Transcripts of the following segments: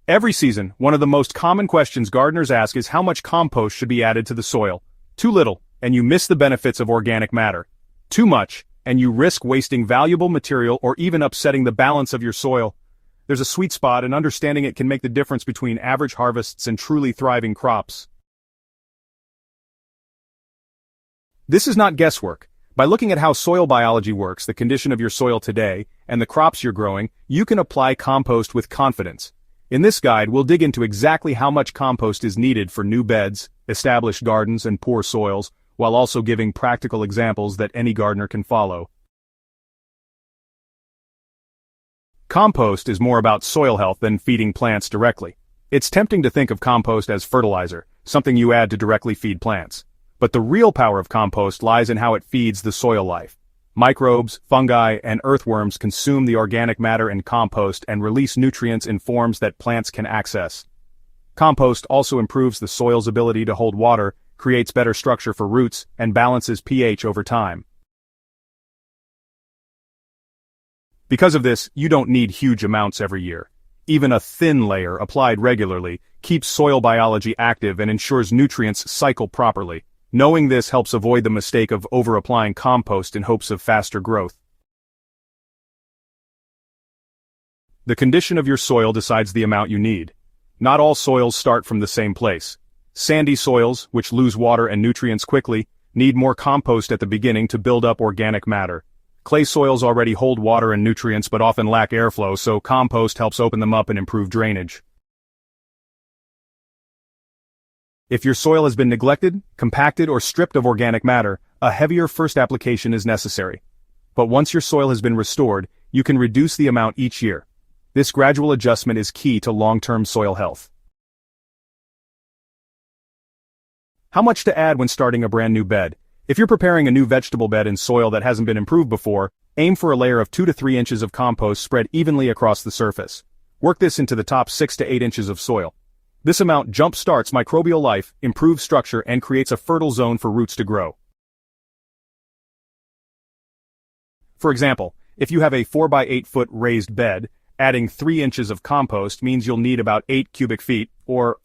Every season, one of the most common questions gardeners ask is how much compost should be added to the soil. Too little, and you miss the benefits of organic matter. Too much, and you risk wasting valuable material or even upsetting the balance of your soil. There's a sweet spot, and understanding it can make the difference between average harvests and truly thriving crops. This is not guesswork. By looking at how soil biology works, the condition of your soil today, and the crops you're growing, you can apply compost with confidence. In this guide, we'll dig into exactly how much compost is needed for new beds, established gardens, and poor soils, while also giving practical examples that any gardener can follow. Compost is more about soil health than feeding plants directly. It's tempting to think of compost as fertilizer, something you add to directly feed plants. But the real power of compost lies in how it feeds the soil life. Microbes, fungi, and earthworms consume the organic matter in compost and release nutrients in forms that plants can access. Compost also improves the soil's ability to hold water, creates better structure for roots, and balances pH over time. Because of this, you don't need huge amounts every year. Even a thin layer applied regularly keeps soil biology active and ensures nutrients cycle properly. Knowing this helps avoid the mistake of over-applying compost in hopes of faster growth. The condition of your soil decides the amount you need. Not all soils start from the same place. Sandy soils, which lose water and nutrients quickly, need more compost at the beginning to build up organic matter. Clay soils already hold water and nutrients but often lack airflow, so compost helps open them up and improve drainage. If your soil has been neglected, compacted, or stripped of organic matter, a heavier first application is necessary. But once your soil has been restored, you can reduce the amount each year. This gradual adjustment is key to long-term soil health. How much to add when starting a brand new bed? If you're preparing a new vegetable bed in soil that hasn't been improved before, aim for a layer of 2 to 3 inches of compost spread evenly across the surface. Work this into the top 6 to 8 inches of soil. This amount jump-starts microbial life, improves structure, and creates a fertile zone for roots to grow. For example, if you have a 4 by 8 foot raised bed, adding 3 inches of compost means you'll need about 8 cubic feet, or,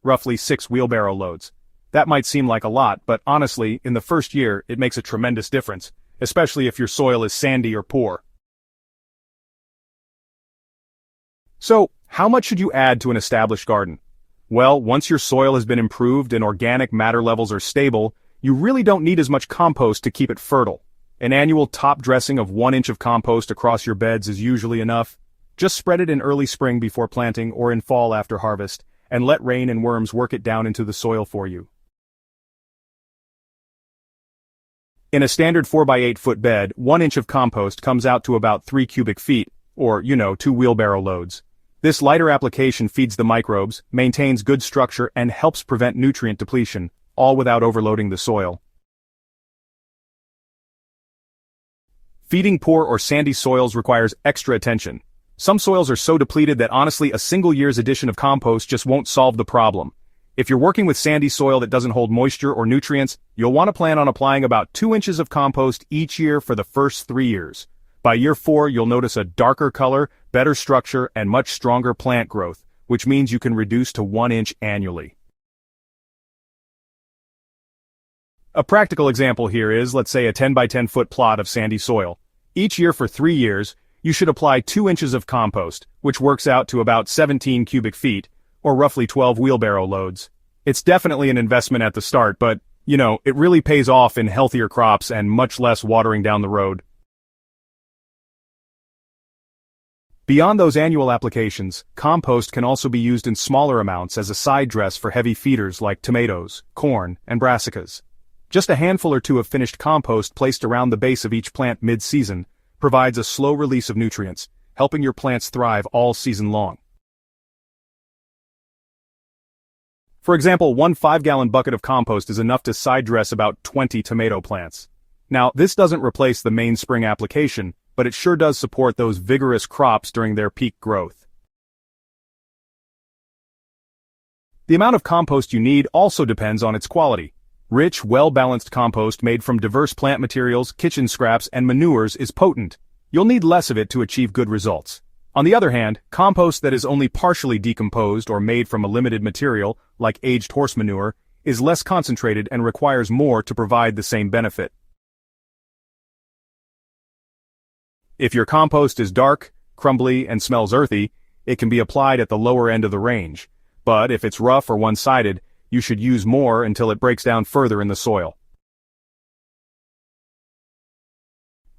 roughly 6 wheelbarrow loads. That might seem like a lot, but honestly, in the first year, it makes a tremendous difference, especially if your soil is sandy or poor. So, how much should you add to an established garden? Well, once your soil has been improved and organic matter levels are stable, you really don't need as much compost to keep it fertile. An annual top dressing of 1 inch of compost across your beds is usually enough. Just spread it in early spring before planting or in fall after harvest, and let rain and worms work it down into the soil for you. In a standard 4 by 8 foot bed, 1 inch of compost comes out to about 3 cubic feet, or, 2 wheelbarrow loads. This lighter application feeds the microbes, maintains good structure, and helps prevent nutrient depletion, all without overloading the soil. Feeding poor or sandy soils requires extra attention. Some soils are so depleted that honestly a single year's addition of compost just won't solve the problem. If you're working with sandy soil that doesn't hold moisture or nutrients, you'll want to plan on applying about 2 inches of compost each year for the first 3 years. By year 4, you'll notice a darker color, better structure, and much stronger plant growth, which means you can reduce to 1 inch annually. A practical example here is, let's say, a 10 by 10 foot plot of sandy soil. Each year for 3 years, you should apply 2 inches of compost, which works out to about 17 cubic feet, or roughly 12 wheelbarrow loads. It's definitely an investment at the start, but, it really pays off in healthier crops and much less watering down the road. Beyond those annual applications, compost can also be used in smaller amounts as a side dress for heavy feeders like tomatoes, corn, and brassicas. Just a handful or two of finished compost placed around the base of each plant mid-season provides a slow release of nutrients, helping your plants thrive all season long. For example, 1 5-gallon bucket of compost is enough to side dress about 20 tomato plants. Now, this doesn't replace the main spring application, but it sure does support those vigorous crops during their peak growth. The amount of compost you need also depends on its quality. Rich, well-balanced compost made from diverse plant materials, kitchen scraps, and manures is potent. You'll need less of it to achieve good results. On the other hand, compost that is only partially decomposed or made from a limited material, like aged horse manure, is less concentrated and requires more to provide the same benefit. If your compost is dark, crumbly, and smells earthy, it can be applied at the lower end of the range. But if it's rough or one-sided, you should use more until it breaks down further in the soil.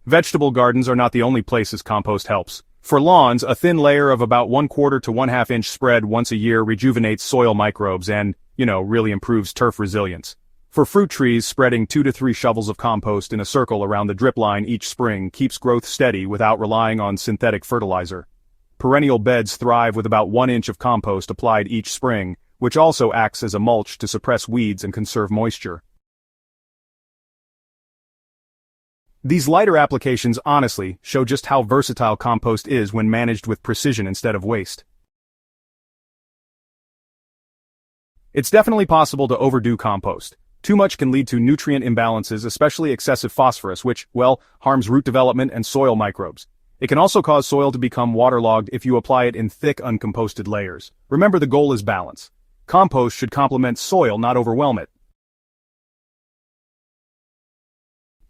Vegetable gardens are not the only places compost helps. For lawns, a thin layer of about 1/4 to 1/2 inch spread once a year rejuvenates soil microbes and, really improves turf resilience. For fruit trees, spreading 2 to 3 shovels of compost in a circle around the drip line each spring keeps growth steady without relying on synthetic fertilizer. Perennial beds thrive with about 1 inch of compost applied each spring, which also acts as a mulch to suppress weeds and conserve moisture. These lighter applications honestly show just how versatile compost is when managed with precision instead of waste. It's definitely possible to overdo compost. Too much can lead to nutrient imbalances, especially excessive phosphorus, which, harms root development and soil microbes. It can also cause soil to become waterlogged if you apply it in thick uncomposted layers. Remember, the goal is balance. Compost should complement soil, not overwhelm it.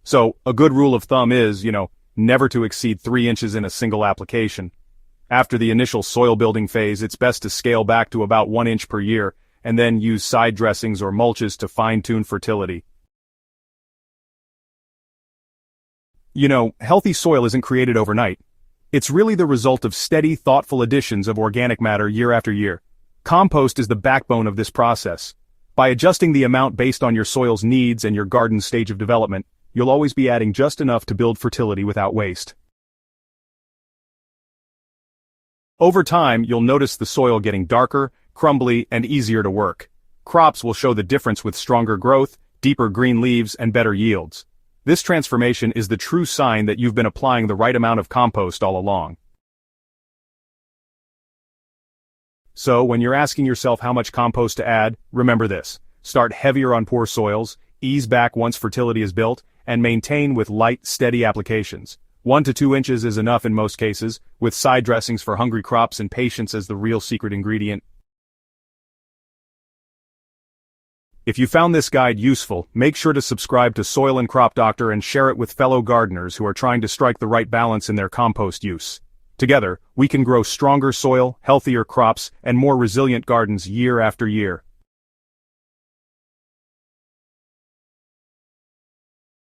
So, a good rule of thumb is, never to exceed 3 inches in a single application. After the initial soil building phase, it's best to scale back to about 1 inch per year, and then use side dressings or mulches to fine-tune fertility. Healthy soil isn't created overnight. It's really the result of steady, thoughtful additions of organic matter year after year. Compost is the backbone of this process. By adjusting the amount based on your soil's needs and your garden's stage of development, you'll always be adding just enough to build fertility without waste. Over time, you'll notice the soil getting darker, crumbly, and easier to work. Crops will show the difference with stronger growth, deeper green leaves, and better yields. This transformation is the true sign that you've been applying the right amount of compost all along. So, when you're asking yourself how much compost to add, remember this. Start heavier on poor soils, ease back once fertility is built, and maintain with light, steady applications. 1 to 2 inches is enough in most cases, with side dressings for hungry crops and patience as the real secret ingredient. If you found this guide useful, make sure to subscribe to Soil and Crop Doctor and share it with fellow gardeners who are trying to strike the right balance in their compost use. Together, we can grow stronger soil, healthier crops, and more resilient gardens year after year.